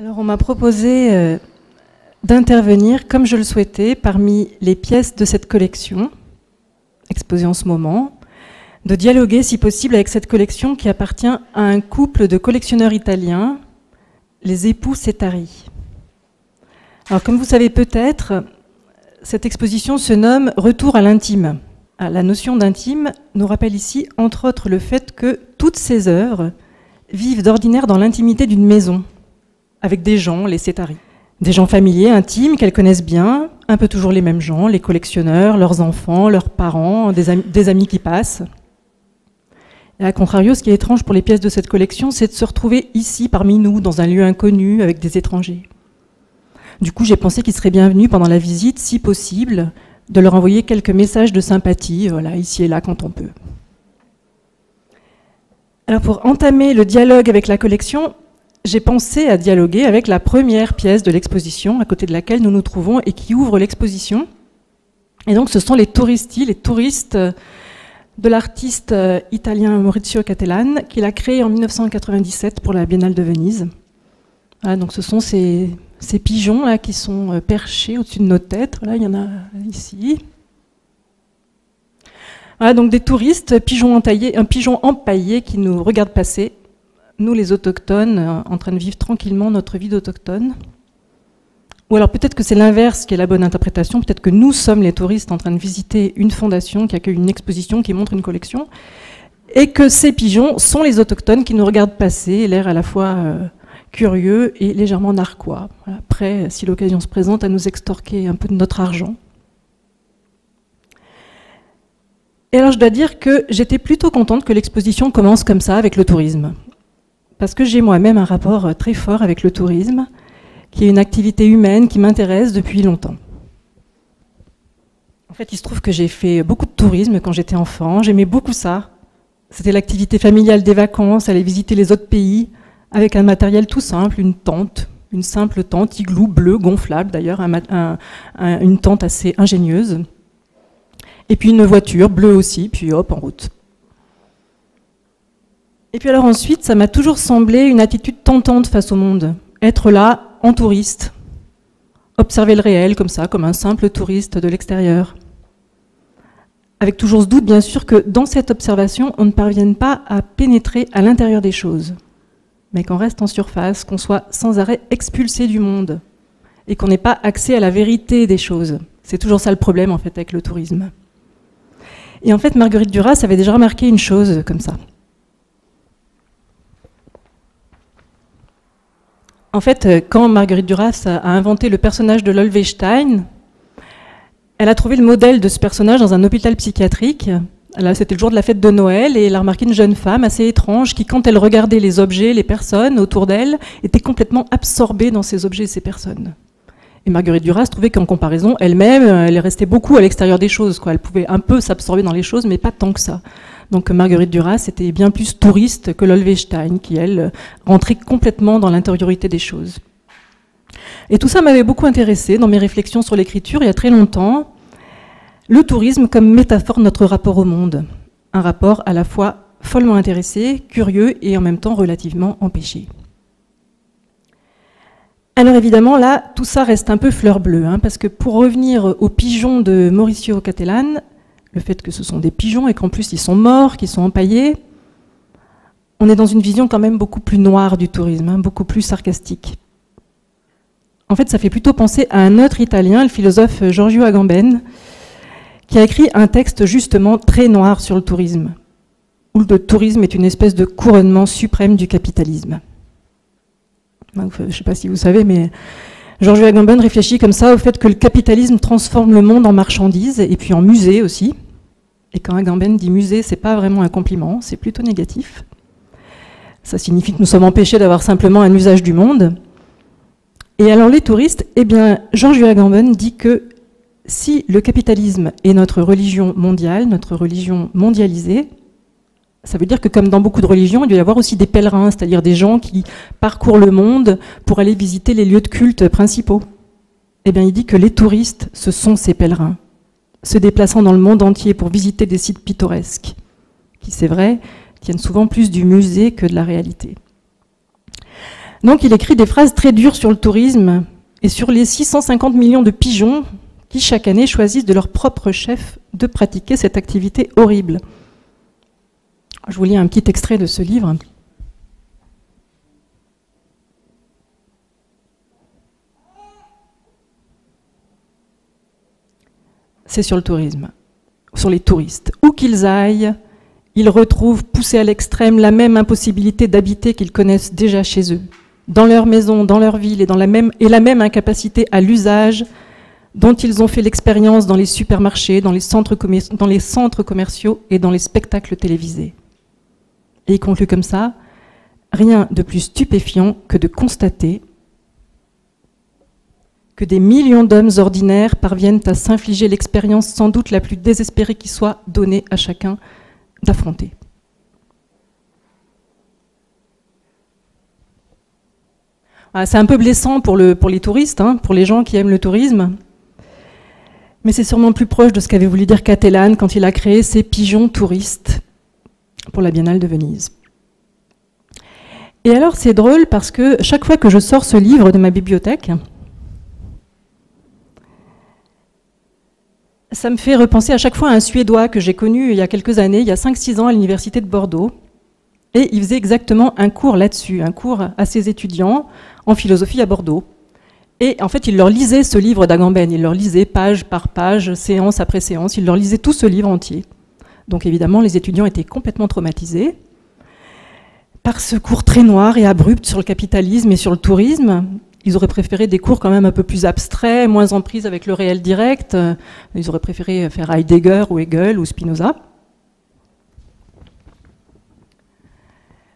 Alors on m'a proposé d'intervenir, comme je le souhaitais, parmi les pièces de cette collection, exposée en ce moment, de dialoguer si possible avec cette collection qui appartient à un couple de collectionneurs italiens, les époux Settari. Alors comme vous savez peut-être, cette exposition se nomme « Retour à l'intime ». La notion d'intime nous rappelle ici, entre autres, le fait que toutes ces œuvres vivent d'ordinaire dans l'intimité d'une maison, avec des gens, les Settari. Des gens familiers, intimes, qu'elles connaissent bien, un peu toujours les mêmes gens, les collectionneurs, leurs enfants, leurs parents, des amis qui passent. Et à contrario, ce qui est étrange pour les pièces de cette collection, c'est de se retrouver ici, parmi nous, dans un lieu inconnu, avec des étrangers. Du coup, j'ai pensé qu'il serait bienvenu, pendant la visite, si possible, de leur envoyer quelques messages de sympathie, voilà, ici et là, quand on peut. Alors, pour entamer le dialogue avec la collection, j'ai pensé à dialoguer avec la première pièce de l'exposition, à côté de laquelle nous nous trouvons, et qui ouvre l'exposition. Et donc, ce sont les touristes de l'artiste italien Maurizio Cattelan, qu'il a créé en 1997 pour la Biennale de Venise. Voilà, donc ce sont ces pigeons là, qui sont perchés au-dessus de nos têtes. Là, il y en a ici. Voilà, donc des touristes, un pigeon empaillé qui nous regarde passer, nous les autochtones, en train de vivre tranquillement notre vie d'autochtones. Ou alors peut-être que c'est l'inverse qui est la bonne interprétation, peut-être que nous sommes les touristes en train de visiter une fondation qui accueille une exposition, qui montre une collection, et que ces pigeons sont les autochtones qui nous regardent passer, l'air à la fois curieux et légèrement narquois, voilà, prêts, si l'occasion se présente, à nous extorquer un peu de notre argent. Et alors je dois dire que j'étais plutôt contente que l'exposition commence comme ça, avec le tourisme. Parce que j'ai moi-même un rapport très fort avec le tourisme, qui est une activité humaine qui m'intéresse depuis longtemps. En fait, il se trouve que j'ai fait beaucoup de tourisme quand j'étais enfant, j'aimais beaucoup ça. C'était l'activité familiale des vacances, aller visiter les autres pays, avec un matériel tout simple, une tente, une simple tente, igloo bleu, gonflable d'ailleurs, une tente assez ingénieuse. Et puis une voiture bleue aussi, puis hop, en route. Et puis alors ensuite, ça m'a toujours semblé une attitude tentante face au monde. Être là, en touriste, observer le réel comme ça, comme un simple touriste de l'extérieur. Avec toujours ce doute, bien sûr, que dans cette observation, on ne parvienne pas à pénétrer à l'intérieur des choses, mais qu'on reste en surface, qu'on soit sans arrêt expulsé du monde, et qu'on n'ait pas accès à la vérité des choses. C'est toujours ça le problème, en fait, avec le tourisme. Et en fait, Marguerite Duras avait déjà remarqué une chose comme ça. En fait, quand Marguerite Duras a inventé le personnage de l'Olvestein, elle a trouvé le modèle de ce personnage dans un hôpital psychiatrique. Là, c'était le jour de la fête de Noël, et elle a remarqué une jeune femme assez étrange qui, quand elle regardait les objets, les personnes autour d'elle, était complètement absorbée dans ces objets et ces personnes. Et Marguerite Duras trouvait qu'en comparaison, elle-même, elle restait beaucoup à l'extérieur des choses, quoi. Elle pouvait un peu s'absorber dans les choses, mais pas tant que ça. Donc Marguerite Duras était bien plus touriste que l'Olvestein, qui, elle, rentrait complètement dans l'intériorité des choses. Et tout ça m'avait beaucoup intéressée dans mes réflexions sur l'écriture il y a très longtemps. Le tourisme comme métaphore de notre rapport au monde. Un rapport à la fois follement intéressé, curieux et en même temps relativement empêché. Alors évidemment, là, tout ça reste un peu fleur bleue, hein, parce que pour revenir aux pigeons de Maurizio Cattelan, le fait que ce sont des pigeons et qu'en plus ils sont morts, qu'ils sont empaillés, on est dans une vision quand même beaucoup plus noire du tourisme, hein, beaucoup plus sarcastique. En fait, ça fait plutôt penser à un autre Italien, le philosophe Giorgio Agamben, qui a écrit un texte justement très noir sur le tourisme, où le tourisme est une espèce de couronnement suprême du capitalisme. Donc, je ne sais pas si vous savez, mais Giorgio Agamben réfléchit comme ça au fait que le capitalisme transforme le monde en marchandises et puis en musée aussi. Et quand Agamben dit musée, ce n'est pas vraiment un compliment, c'est plutôt négatif. Ça signifie que nous sommes empêchés d'avoir simplement un usage du monde. Et alors les touristes, eh bien, Giorgio Agamben dit que si le capitalisme est notre religion mondiale, notre religion mondialisée, ça veut dire que comme dans beaucoup de religions, il doit y avoir aussi des pèlerins, c'est-à-dire des gens qui parcourent le monde pour aller visiter les lieux de culte principaux. Eh bien, il dit que les touristes, ce sont ces pèlerins, se déplaçant dans le monde entier pour visiter des sites pittoresques, qui, c'est vrai, tiennent souvent plus du musée que de la réalité. Donc il écrit des phrases très dures sur le tourisme et sur les 650 millions de pigeons qui chaque année choisissent de leur propre chef de pratiquer cette activité horrible. Je vous lis un petit extrait de ce livre. C'est sur le tourisme, sur les touristes. Où qu'ils aillent, ils retrouvent, poussés à l'extrême, la même impossibilité d'habiter qu'ils connaissent déjà chez eux, dans leur maison, dans leur ville, et la même incapacité à l'usage dont ils ont fait l'expérience dans les supermarchés, dans les centres commerciaux et dans les spectacles télévisés. Et il conclut comme ça, rien de plus stupéfiant que de constater que des millions d'hommes ordinaires parviennent à s'infliger l'expérience sans doute la plus désespérée qui soit donnée à chacun d'affronter. C'est un peu blessant pour les touristes, pour les gens qui aiment le tourisme, mais c'est sûrement plus proche de ce qu'avait voulu dire Cattelan quand il a créé ces pigeons touristes pour la Biennale de Venise. Et alors c'est drôle parce que chaque fois que je sors ce livre de ma bibliothèque, ça me fait repenser à chaque fois à un Suédois que j'ai connu il y a quelques années, il y a 5-6 ans à l'université de Bordeaux. Et il faisait exactement un cours là-dessus, un cours à ses étudiants en philosophie à Bordeaux. Et en fait, il leur lisait ce livre d'Agamben, il leur lisait page par page, séance après séance, il leur lisait tout ce livre entier. Donc évidemment, les étudiants étaient complètement traumatisés par ce cours très noir et abrupt sur le capitalisme et sur le tourisme. Ils auraient préféré des cours quand même un peu plus abstraits, moins en prise avec le réel direct. Ils auraient préféré faire Heidegger ou Hegel ou Spinoza.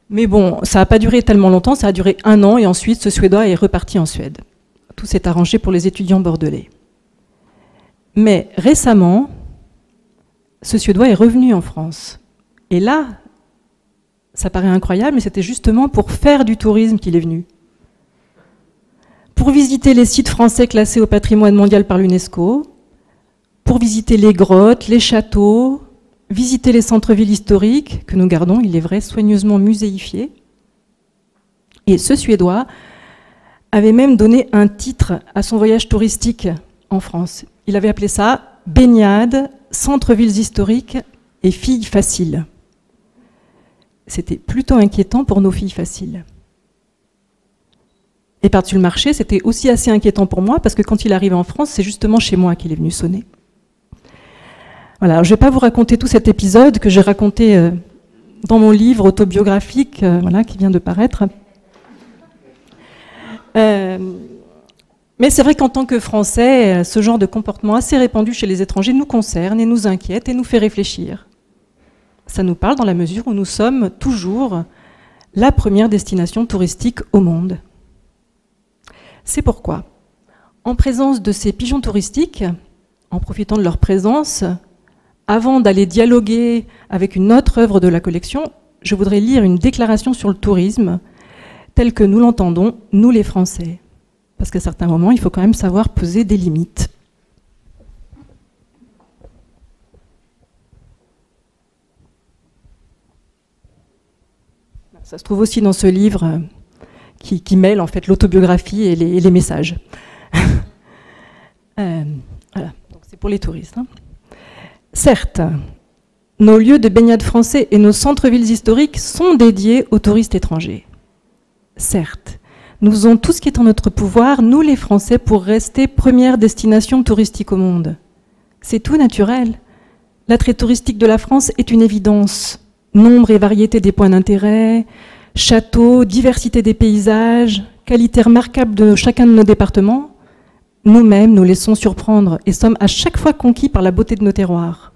Mais bon, ça n'a pas duré tellement longtemps, ça a duré 1 an et ensuite ce Suédois est reparti en Suède. Tout s'est arrangé pour les étudiants bordelais. Mais récemment, ce Suédois est revenu en France. Et là, ça paraît incroyable, mais c'était justement pour faire du tourisme qu'il est venu. Pour visiter les sites français classés au patrimoine mondial par l'UNESCO, pour visiter les grottes, les châteaux, visiter les centres-villes historiques, que nous gardons, il est vrai, soigneusement muséifiés. Et ce Suédois avait même donné un titre à son voyage touristique en France. Il avait appelé ça « Baignade, centres-villes historiques et filles faciles ». C'était plutôt inquiétant pour nos filles faciles. Et par-dessus le marché, c'était aussi assez inquiétant pour moi, parce que quand il arrive en France, c'est justement chez moi qu'il est venu sonner. Voilà, alors je ne vais pas vous raconter tout cet épisode que j'ai raconté dans mon livre autobiographique voilà, qui vient de paraître. Mais c'est vrai qu'en tant que Français, ce genre de comportement assez répandu chez les étrangers nous concerne et nous inquiète et nous fait réfléchir. Ça nous parle dans la mesure où nous sommes toujours la première destination touristique au monde. C'est pourquoi, en présence de ces pigeons touristiques, en profitant de leur présence, avant d'aller dialoguer avec une autre œuvre de la collection, je voudrais lire une déclaration sur le tourisme telle que nous l'entendons, nous les Français. Parce qu'à certains moments, il faut quand même savoir poser des limites. Ça se trouve aussi dans ce livre qui mêle en fait l'autobiographie et les messages. Voilà, donc c'est pour les touristes. Certes, nos lieux de baignade français et nos centres-villes historiques sont dédiés aux touristes étrangers. Certes, nous faisons tout ce qui est en notre pouvoir, nous les Français, pour rester première destination touristique au monde. C'est tout naturel. L'attrait touristique de la France est une évidence. Nombre et variété des points d'intérêt, châteaux, diversité des paysages, qualité remarquable de chacun de nos départements. Nous-mêmes nous laissons surprendre et sommes à chaque fois conquis par la beauté de nos terroirs.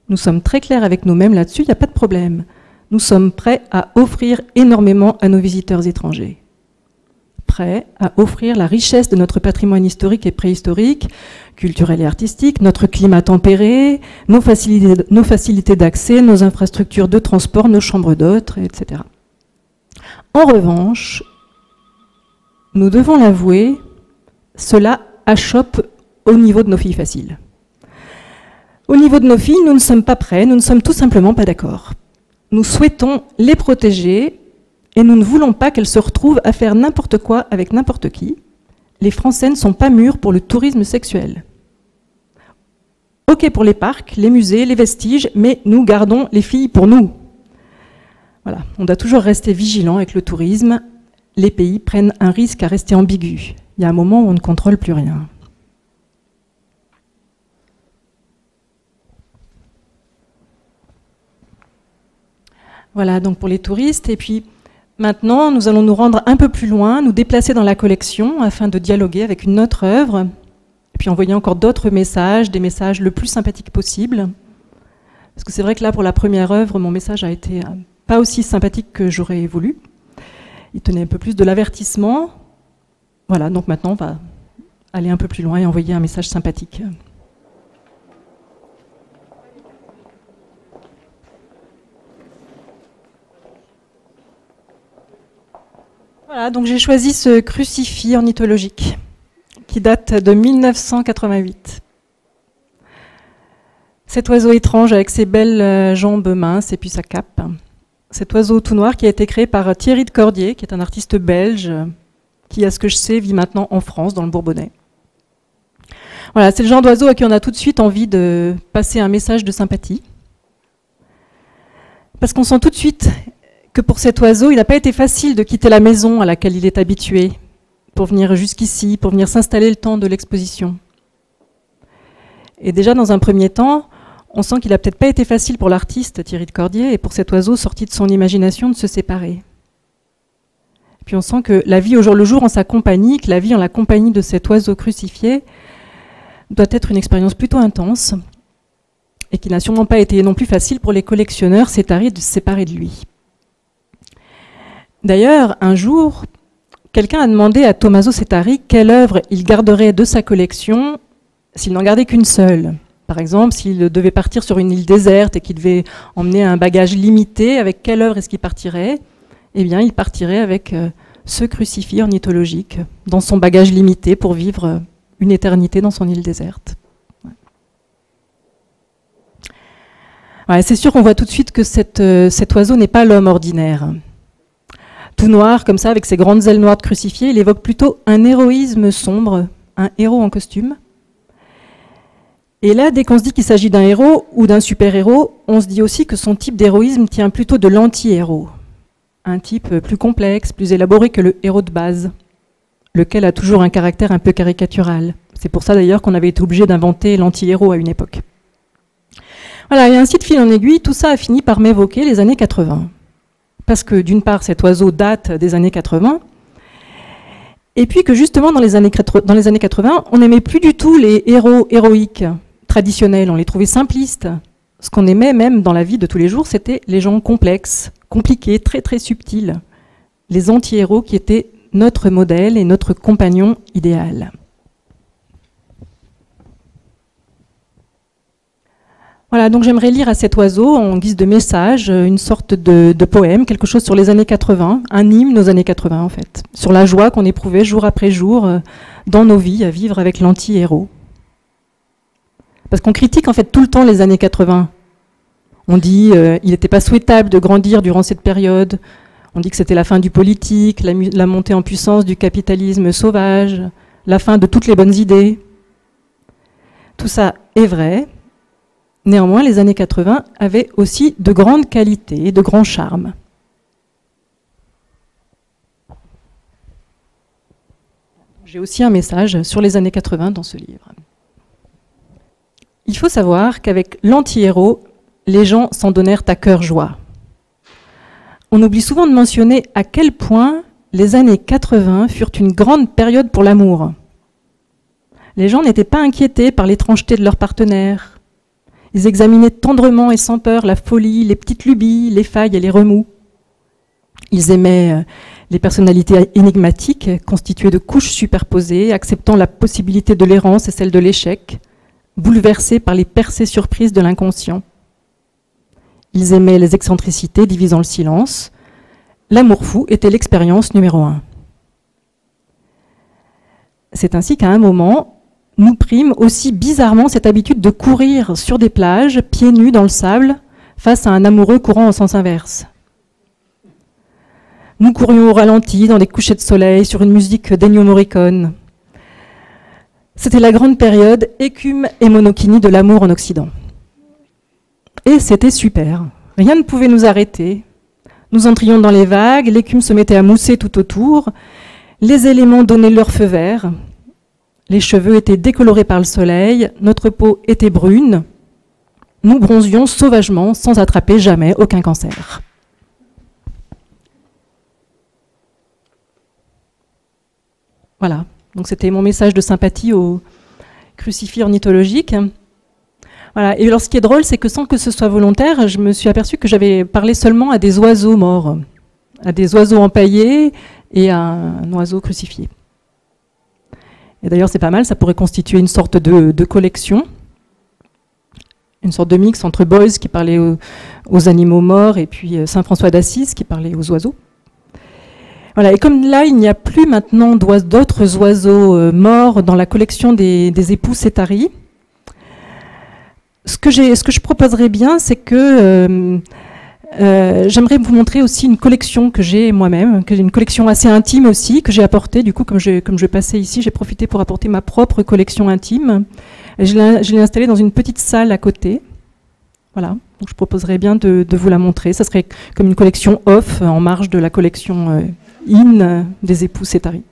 Nous sommes très clairs avec nous-mêmes là-dessus, il n'y a pas de problème. Nous sommes prêts à offrir énormément à nos visiteurs étrangers. Prêts à offrir la richesse de notre patrimoine historique et préhistorique, culturel et artistique, notre climat tempéré, nos facilités d'accès, nos infrastructures de transport, nos chambres d'hôtes, etc. En revanche, nous devons l'avouer, cela achoppe au niveau de nos filles faciles. Au niveau de nos filles, nous ne sommes pas prêts, nous ne sommes tout simplement pas d'accord. Nous souhaitons les protéger et nous ne voulons pas qu'elle se retrouve à faire n'importe quoi avec n'importe qui. Les Français ne sont pas mûrs pour le tourisme sexuel. Ok pour les parcs, les musées, les vestiges, mais nous gardons les filles pour nous. Voilà, on doit toujours rester vigilant avec le tourisme. Les pays prennent un risque à rester ambigus. Il y a un moment où on ne contrôle plus rien. Voilà, donc pour les touristes. Et puis maintenant, nous allons nous rendre un peu plus loin, nous déplacer dans la collection afin de dialoguer avec une autre œuvre, et puis envoyer encore d'autres messages, des messages le plus sympathiques possible. Parce que c'est vrai que là, pour la première œuvre, mon message a été pas aussi sympathique que j'aurais voulu. Il tenait un peu plus de l'avertissement. Voilà, donc maintenant, on va aller un peu plus loin et envoyer un message sympathique. Voilà, donc j'ai choisi ce crucifix ornithologique qui date de 1988. Cet oiseau étrange avec ses belles jambes minces et puis sa cape. Cet oiseau tout noir qui a été créé par Thierry de Cordier, qui est un artiste belge qui, à ce que je sais, vit maintenant en France, dans le Bourbonnais. Voilà, c'est le genre d'oiseau à qui on a tout de suite envie de passer un message de sympathie. Parce qu'on sent tout de suite que pour cet oiseau, il n'a pas été facile de quitter la maison à laquelle il est habitué pour venir jusqu'ici, pour venir s'installer le temps de l'exposition. Et déjà, dans un premier temps, on sent qu'il n'a peut-être pas été facile pour l'artiste Thierry de Cordier et pour cet oiseau sorti de son imagination de se séparer. Et puis on sent que la vie au jour le jour en sa compagnie, que la vie en la compagnie de cet oiseau crucifié doit être une expérience plutôt intense et qui n'a sûrement pas été non plus facile pour les collectionneurs sétarés de se séparer de lui. D'ailleurs, un jour, quelqu'un a demandé à Tommaso Setari quelle œuvre il garderait de sa collection s'il n'en gardait qu'une seule. Par exemple, s'il devait partir sur une île déserte et qu'il devait emmener un bagage limité, avec quelle œuvre est-ce qu'il partirait? Eh bien, il partirait avec ce crucifix ornithologique dans son bagage limité pour vivre une éternité dans son île déserte. Ouais, c'est sûr qu'on voit tout de suite que cet oiseau n'est pas l'homme ordinaire. Tout noir, comme ça, avec ses grandes ailes noires de crucifié, il évoque plutôt un héroïsme sombre, un héros en costume. Et là, dès qu'on se dit qu'il s'agit d'un héros ou d'un super-héros, on se dit aussi que son type d'héroïsme tient plutôt de l'anti-héros. Un type plus complexe, plus élaboré que le héros de base, lequel a toujours un caractère un peu caricatural. C'est pour ça d'ailleurs qu'on avait été obligé d'inventer l'anti-héros à une époque. Voilà, et ainsi de fil en aiguille, tout ça a fini par m'évoquer les années 80. Parce que d'une part, cet oiseau date des années 80, et puis que justement dans les années 80, on n'aimait plus du tout les héros héroïques traditionnels, on les trouvait simplistes. Ce qu'on aimait même dans la vie de tous les jours, c'était les gens complexes, compliqués, très très subtils. Les anti-héros qui étaient notre modèle et notre compagnon idéal. Voilà, donc j'aimerais lire à cet oiseau, en guise de message, une sorte de poème, quelque chose sur les années 80, un hymne aux années 80 en fait, sur la joie qu'on éprouvait jour après jour dans nos vies à vivre avec l'anti-héros. Parce qu'on critique en fait tout le temps les années 80. On dit il n'était pas souhaitable de grandir durant cette période, on dit que c'était la fin du politique, la montée en puissance du capitalisme sauvage, la fin de toutes les bonnes idées. Tout ça est vrai. Néanmoins, les années 80 avaient aussi de grandes qualités, de grands charmes. J'ai aussi un message sur les années 80 dans ce livre. Il faut savoir qu'avec l'anti-héros, les gens s'en donnèrent à cœur joie. On oublie souvent de mentionner à quel point les années 80 furent une grande période pour l'amour. Les gens n'étaient pas inquiétés par l'étrangeté de leurs partenaires. Ils examinaient tendrement et sans peur la folie, les petites lubies, les failles et les remous. Ils aimaient les personnalités énigmatiques, constituées de couches superposées, acceptant la possibilité de l'errance et celle de l'échec, bouleversés par les percées surprises de l'inconscient. Ils aimaient les excentricités divisant le silence. L'amour fou était l'expérience numéro 1. C'est ainsi qu'à un moment, nous prime aussi bizarrement cette habitude de courir sur des plages, pieds nus dans le sable, face à un amoureux courant en sens inverse. Nous courions au ralenti dans des couchers de soleil sur une musique d'Ennio Morricone. C'était la grande période écume et monokini de l'amour en Occident. Et c'était super. Rien ne pouvait nous arrêter. Nous entrions dans les vagues, l'écume se mettait à mousser tout autour, les éléments donnaient leur feu vert, les cheveux étaient décolorés par le soleil, notre peau était brune, nous bronzions sauvagement sans attraper jamais aucun cancer. Voilà, donc c'était mon message de sympathie au crucifix ornithologique. Voilà. Et alors ce qui est drôle, c'est que sans que ce soit volontaire, je me suis aperçue que j'avais parlé seulement à des oiseaux morts, à des oiseaux empaillés et à un oiseau crucifié. Et d'ailleurs c'est pas mal, ça pourrait constituer une sorte de collection, une sorte de mix entre Boyce qui parlait aux animaux morts et puis Saint François d'Assise qui parlait aux oiseaux. Voilà, et comme là, il n'y a plus maintenant d'autres oiseaux morts dans la collection des époux Cetari, ce que je proposerais bien, c'est que j'aimerais vous montrer aussi une collection que j'ai moi-même, une collection assez intime aussi, que j'ai apportée. Du coup, comme je passais ici, j'ai profité pour apporter ma propre collection intime. Je l'ai installée dans une petite salle à côté. Voilà, donc je proposerais bien de vous la montrer. Ça serait comme une collection off en marge de la collection in des époux Cetari.